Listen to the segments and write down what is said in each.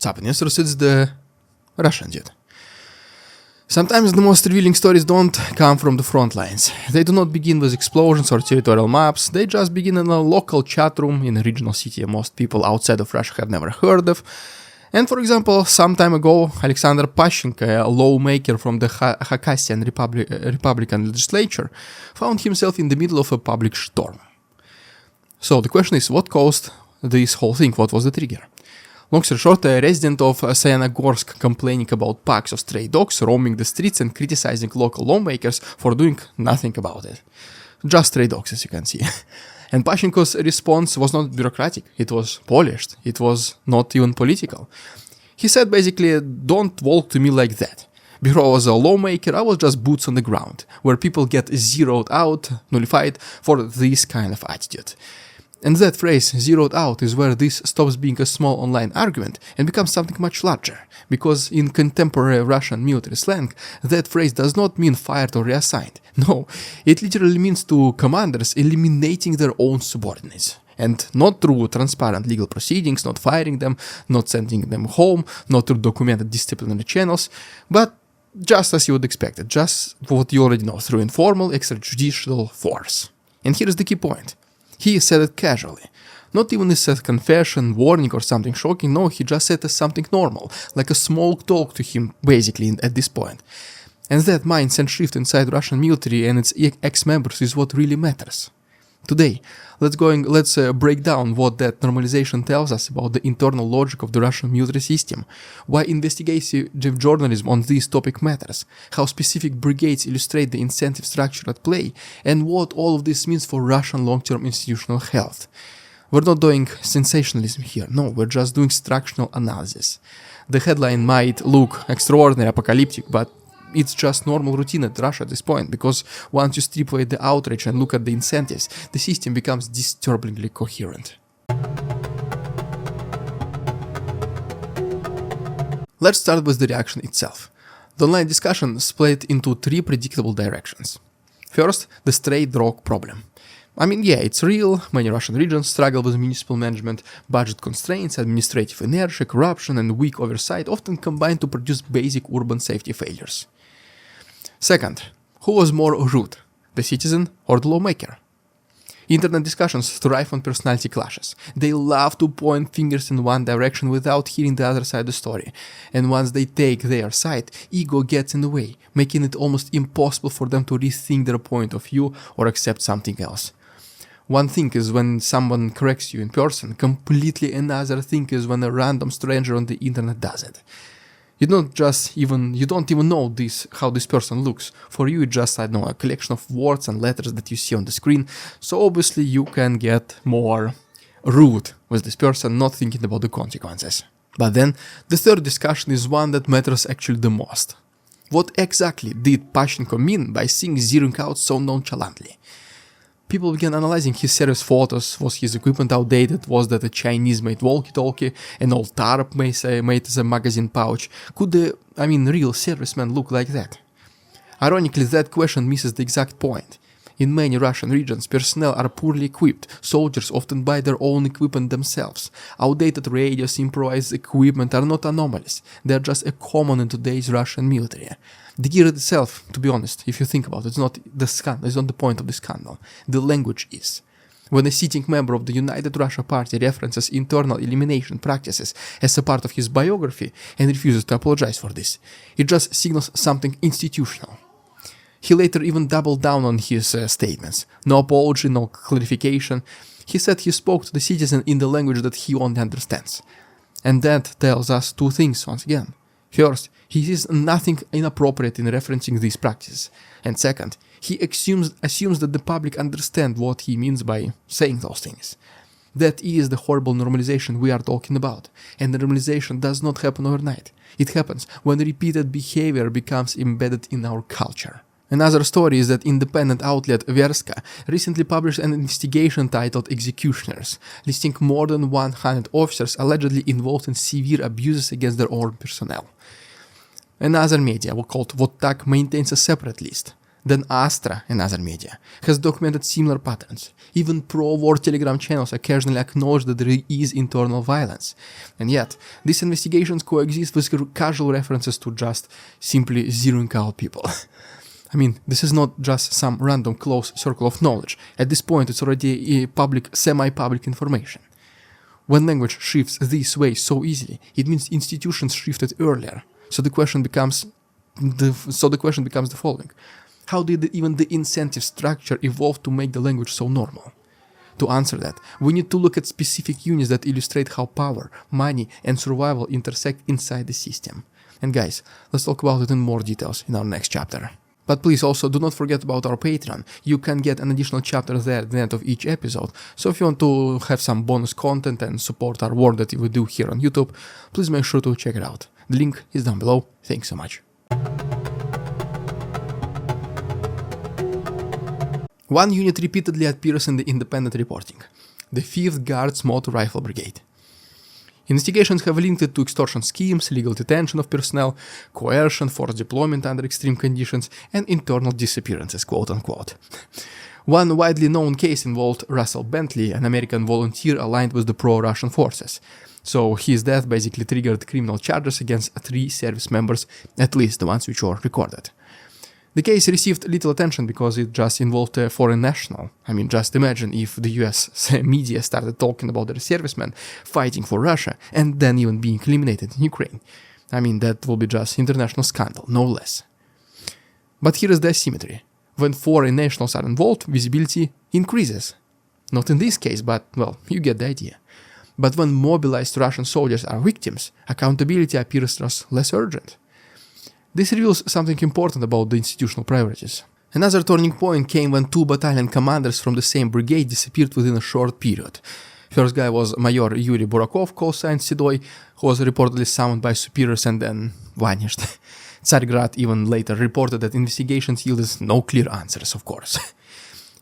What's up, investors? It's the Russian dude. Sometimes the most revealing stories don't come from the front lines. They do not begin with explosions or territorial maps, they just begin in a local chat room in a regional city most people outside of Russia have never heard of. And for example, some time ago, Alexander Pashchenko, a lawmaker from the Khakassia Republican legislature, found himself in the middle of a public storm. So the question is, what caused this whole thing? What was the trigger? Long story short, a resident of Sayanogorsk complaining about packs of stray dogs roaming the streets and criticizing local lawmakers for doing nothing about it. Just stray dogs, as you can see. And Pashchenko's response was not bureaucratic, it was polished, it was not even political. He said basically, don't walk to me like that. Before I was a lawmaker, I was just boots on the ground, where people get zeroed out, nullified for this kind of attitude. And that phrase, zeroed out, is where this stops being a small online argument and becomes something much larger, because in contemporary Russian military slang, that phrase does not mean fired or reassigned. No, it literally means to commanders eliminating their own subordinates. And not through transparent legal proceedings, not firing them, not sending them home, not through documented disciplinary channels, but just as you would expect it, just what you already know, through informal extrajudicial force. And here's the key point. He said it casually. Not even as a confession, warning or something shocking, no, he just said it as something normal, like a small talk to him, basically, at this point. And that mindset shift inside Russian military and its ex-members is what really matters. Today, let's break down what that normalization tells us about the internal logic of the Russian military system, why investigative journalism on this topic matters, how specific brigades illustrate the incentive structure at play, and what all of this means for Russian long-term institutional health. We're not doing sensationalism here, no, we're just doing structural analysis. The headline might look extraordinary, apocalyptic, but it's just normal routine at Russia at this point, because once you strip away the outrage and look at the incentives, the system becomes disturbingly coherent. Let's start with the reaction itself. The online discussion split into three predictable directions. First, the stray dog problem. I mean, yeah, it's real, many Russian regions struggle with municipal management, budget constraints, administrative inertia, corruption and weak oversight often combine to produce basic urban safety failures. Second, who was more rude, the citizen or the lawmaker? Internet discussions thrive on personality clashes. They love to point fingers in one direction without hearing the other side of the story. And once they take their side, ego gets in the way, making it almost impossible for them to rethink their point of view or accept something else. One thing is when someone corrects you in person, completely another thing is when a random stranger on the internet does it. You don't even know how this person looks. For you, it's just, I don't know, a collection of words and letters that you see on the screen. So obviously you can get more rude with this person, not thinking about the consequences. But then the third discussion is one that matters actually the most. What exactly did Pashchenko mean by seeing zeroing out so nonchalantly? People began analyzing his serious photos. Was his equipment outdated? Was that a Chinese-made walkie-talkie? An old tarp made as a magazine pouch? Could the, real serviceman look like that? Ironically, that question misses the exact point. In many Russian regions, personnel are poorly equipped. Soldiers often buy their own equipment themselves. Outdated radios, improvised equipment are not anomalies. They are just a common in today's Russian military. The gear itself, to be honest, if you think about it, it's not the scandal, it's not the point of the scandal. The language is. When a sitting member of the United Russia Party references internal elimination practices as a part of his biography and refuses to apologize for this, it just signals something institutional. He later even doubled down on his statements. No apology, no clarification. He said he spoke to the citizen in the language that he only understands. And that tells us two things once again. First, he sees nothing inappropriate in referencing these practices. And second, he assumes that the public understand what he means by saying those things. That is the horrible normalization we are talking about. And the normalization does not happen overnight. It happens when repeated behavior becomes embedded in our culture. Another story is that independent outlet Verstka recently published an investigation titled Executioners, listing more than 100 officers allegedly involved in severe abuses against their own personnel. Another media, called Vot Tak, maintains a separate list. Then Astra and other media has documented similar patterns. Even pro-war Telegram channels occasionally acknowledge that there is internal violence. And yet, these investigations coexist with casual references to just simply zeroing out people. I mean, this is not just some random close circle of knowledge. At this point, it's already public, semi-public information. When language shifts this way so easily, it means institutions shifted earlier. So the question becomes the following. How did even the incentive structure evolve to make the language so normal? To answer that, we need to look at specific units that illustrate how power, money, and survival intersect inside the system. And guys, let's talk about it in more details in our next chapter. But please also do not forget about our Patreon. You can get an additional chapter there at the end of each episode. So if you want to have some bonus content and support our work that we do here on YouTube, please make sure to check it out. The link is down below. Thanks so much. One unit repeatedly appears in the independent reporting, the 5th Guards Motor Rifle Brigade. Investigations have linked it to extortion schemes, legal detention of personnel, coercion, forced deployment under extreme conditions, and internal disappearances, quote-unquote. One widely known case involved Russell Bentley, an American volunteer aligned with the pro-Russian forces. So his death basically triggered criminal charges against 3 service members, at least the ones which were recorded. The case received little attention because it just involved a foreign national. I mean, just imagine if the US media started talking about their servicemen fighting for Russia and then even being eliminated in Ukraine. I mean, that will be just international scandal, no less. But here is the asymmetry. When foreign nationals are involved, visibility increases. Not in this case, but, well, you get the idea. But when mobilized Russian soldiers are victims, accountability appears just less urgent. This reveals something important about the institutional priorities. Another turning point came when 2 battalion commanders from the same brigade disappeared within a short period. First guy was Major Yuri Burakov, callsign Sedoy, who was reportedly summoned by superiors and then vanished. Tsargrad even later reported that investigations yielded no clear answers, of course.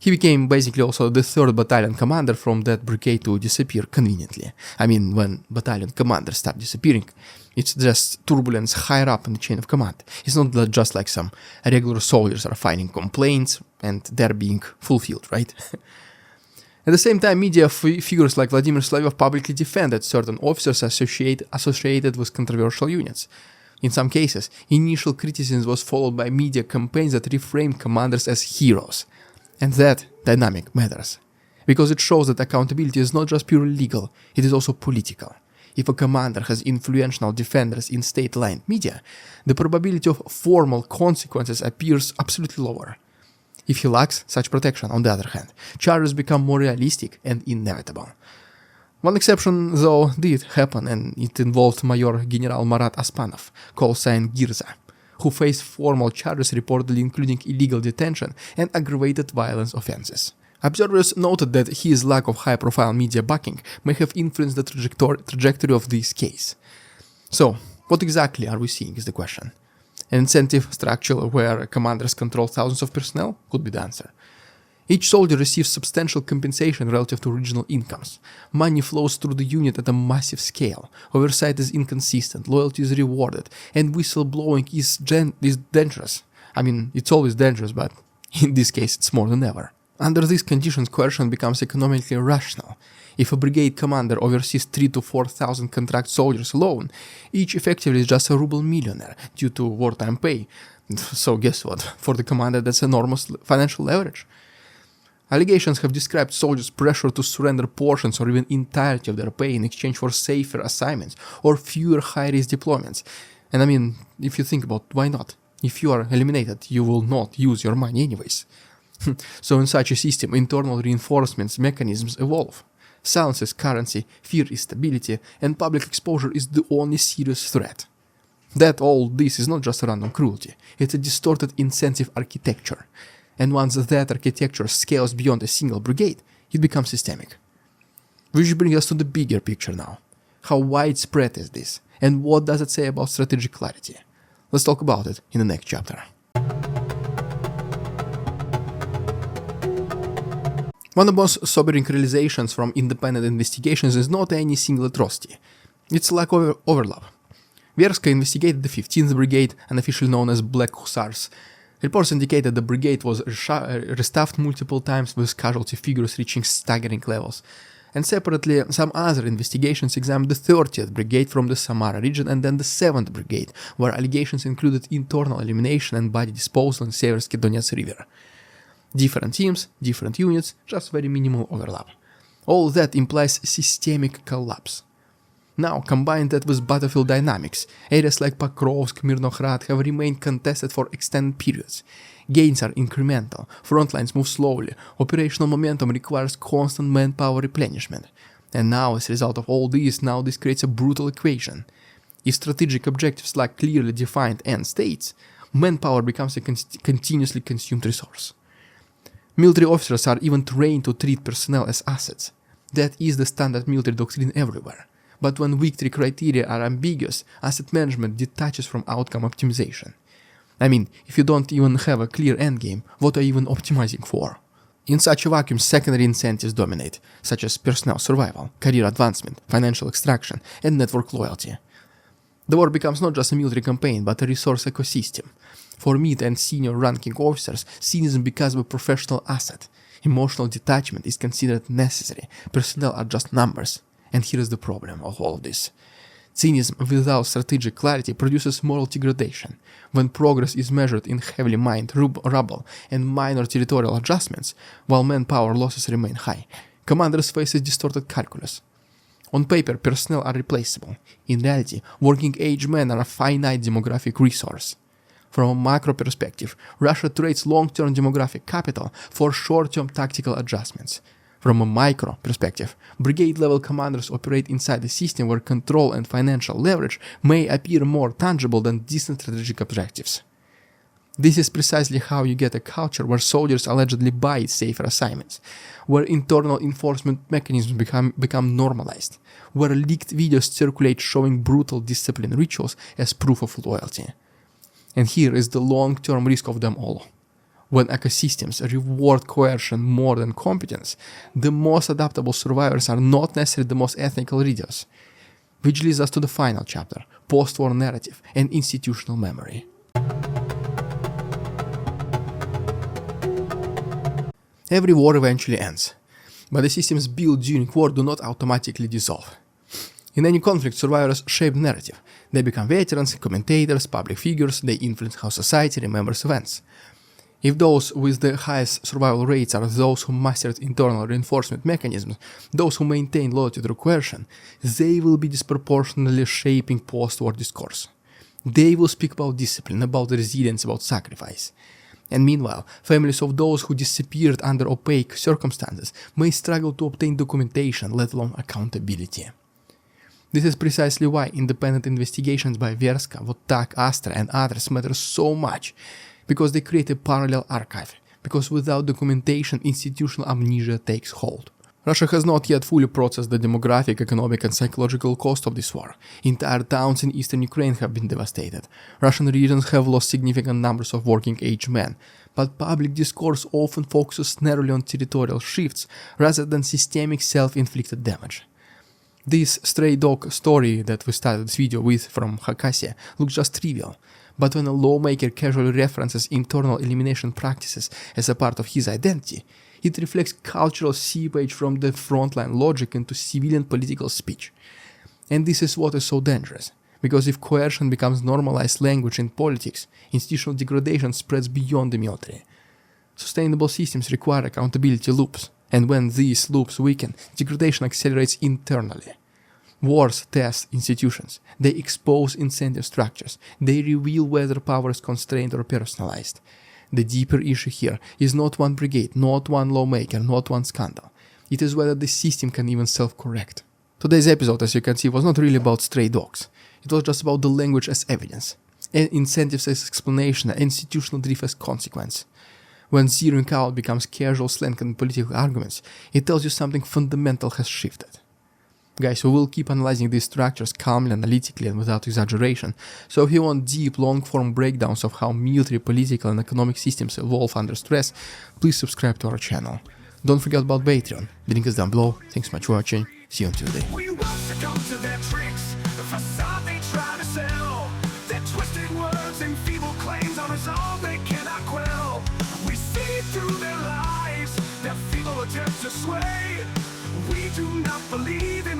He became basically also the 3rd battalion commander from that brigade to disappear conveniently. I mean, when battalion commanders start disappearing, it's just turbulence higher up in the chain of command. It's not just like some regular soldiers are filing complaints and they're being fulfilled, right? At the same time, media figures like Vladimir Slavov publicly defended certain officers associated with controversial units. In some cases, initial criticism was followed by media campaigns that reframed commanders as heroes. And that dynamic matters, because it shows that accountability is not just purely legal, it is also political. If a commander has influential defenders in state-aligned media, the probability of formal consequences appears absolutely lower. If he lacks such protection, on the other hand, charges become more realistic and inevitable. One exception, though, did happen, and it involved Major General Marat Aspanov, callsign Girza, who faced formal charges reportedly including illegal detention and aggravated violence offenses. Observers noted that his lack of high-profile media backing may have influenced the trajectory of this case. So, what exactly are we seeing is the question. An incentive structure where commanders control thousands of personnel could be the answer. Each soldier receives substantial compensation relative to regional incomes. Money flows through the unit at a massive scale. Oversight is inconsistent, loyalty is rewarded, and whistleblowing is dangerous. I mean, it's always dangerous, but in this case it's more than ever. Under these conditions, coercion becomes economically rational. If a brigade commander oversees 3,000 to 4,000 contract soldiers alone, each effectively is just a ruble millionaire due to wartime pay. So guess what? For the commander, that's enormous financial leverage. Allegations have described soldiers' pressure to surrender portions or even entirety of their pay in exchange for safer assignments or fewer high-risk deployments. And I mean, if you think about why not? If you are eliminated, you will not use your money anyways. So in such a system, internal reinforcements mechanisms evolve. Silence is currency, fear is stability, and public exposure is the only serious threat. That all this is not just random cruelty, it's a distorted incentive architecture. And once that architecture scales beyond a single brigade, it becomes systemic. Which brings us to the bigger picture now. How widespread is this, and what does it say about strategic clarity? Let's talk about it in the next chapter. One of the most sobering realizations from independent investigations is not any single atrocity. It's lack of overlap. Verstka investigated the 15th Brigade, unofficially known as Black Hussars, Reports indicated the brigade was restaffed multiple times with casualty figures reaching staggering levels. And separately, some other investigations examined the 30th Brigade from the Samara region and then the 7th Brigade, where allegations included internal elimination and body disposal in Seversky Donets River. Different teams, different units, just very minimal overlap. All that implies systemic collapse. Now, combine that with battlefield dynamics, areas like Pokrovsk, Mirnograd have remained contested for extended periods. Gains are incremental, front lines move slowly, operational momentum requires constant manpower replenishment. And now, as a result of all this, this creates a brutal equation. If strategic objectives lack clearly defined end states, manpower becomes a continuously consumed resource. Military officers are even trained to treat personnel as assets. That is the standard military doctrine everywhere. But when victory criteria are ambiguous, asset management detaches from outcome optimization. I mean, if you don't even have a clear endgame, what are you even optimizing for? In such a vacuum, secondary incentives dominate, such as personnel survival, career advancement, financial extraction, and network loyalty. The war becomes not just a military campaign, but a resource ecosystem. For mid and senior ranking officers, cynicism becomes a professional asset. Emotional detachment is considered necessary. Personnel are just numbers. And here is the problem of all of this. Cynicism without strategic clarity produces moral degradation. When progress is measured in heavily mined rubble and minor territorial adjustments, while manpower losses remain high, commanders face a distorted calculus. On paper, personnel are replaceable. In reality, working-age men are a finite demographic resource. From a macro perspective, Russia trades long-term demographic capital for short-term tactical adjustments. From a micro perspective, brigade-level commanders operate inside a system where control and financial leverage may appear more tangible than distant strategic objectives. This is precisely how you get a culture where soldiers allegedly buy safer assignments, where internal enforcement mechanisms become normalized, where leaked videos circulate showing brutal discipline rituals as proof of loyalty. And here is the long-term risk of them all. When ecosystems reward coercion more than competence, the most adaptable survivors are not necessarily the most ethical readers. Which leads us to the final chapter, post-war narrative and institutional memory. Every war eventually ends, but the systems built during war do not automatically dissolve. In any conflict, survivors shape the narrative. They become veterans, commentators, public figures, they influence how society remembers events. If those with the highest survival rates are those who mastered internal reinforcement mechanisms, those who maintain loyalty through coercion, they will be disproportionately shaping post-war discourse. They will speak about discipline, about resilience, about sacrifice. And meanwhile, families of those who disappeared under opaque circumstances may struggle to obtain documentation, let alone accountability. This is precisely why independent investigations by Verstka, Vot Tak, Astra and others matter so much, because they create a parallel archive, because without documentation, institutional amnesia takes hold. Russia has not yet fully processed the demographic, economic and psychological cost of this war. Entire towns in eastern Ukraine have been devastated. Russian regions have lost significant numbers of working-age men, but public discourse often focuses narrowly on territorial shifts rather than systemic self-inflicted damage. This stray dog story that we started this video with from Khakassia looks just trivial, but when a lawmaker casually references internal elimination practices as a part of his identity, it reflects cultural seepage from the frontline logic into civilian political speech. And this is what is so dangerous, because if coercion becomes normalized language in politics, institutional degradation spreads beyond the military. Sustainable systems require accountability loops, and when these loops weaken, degradation accelerates internally. Wars test institutions, they expose incentive structures, they reveal whether power is constrained or personalized. The deeper issue here is not one brigade, not one lawmaker, not one scandal. It is whether the system can even self-correct. Today's episode, as you can see, was not really about stray dogs. It was just about the language as evidence, and incentives as explanation, and institutional drift as consequence. When zeroing out becomes casual slang and political arguments, it tells you something fundamental has shifted. Guys, we will keep analyzing these structures calmly, analytically, and without exaggeration, so if you want deep, long-form breakdowns of how military, political, and economic systems evolve under stress, please subscribe to our channel. Don't forget about Patreon, the link is down below. Thanks so much for watching, see you on Tuesday. We won't succumb to their tricks, the facade they try to sell. Their twisted words and feeble claims are all they cannot quell. sway. We do not believe in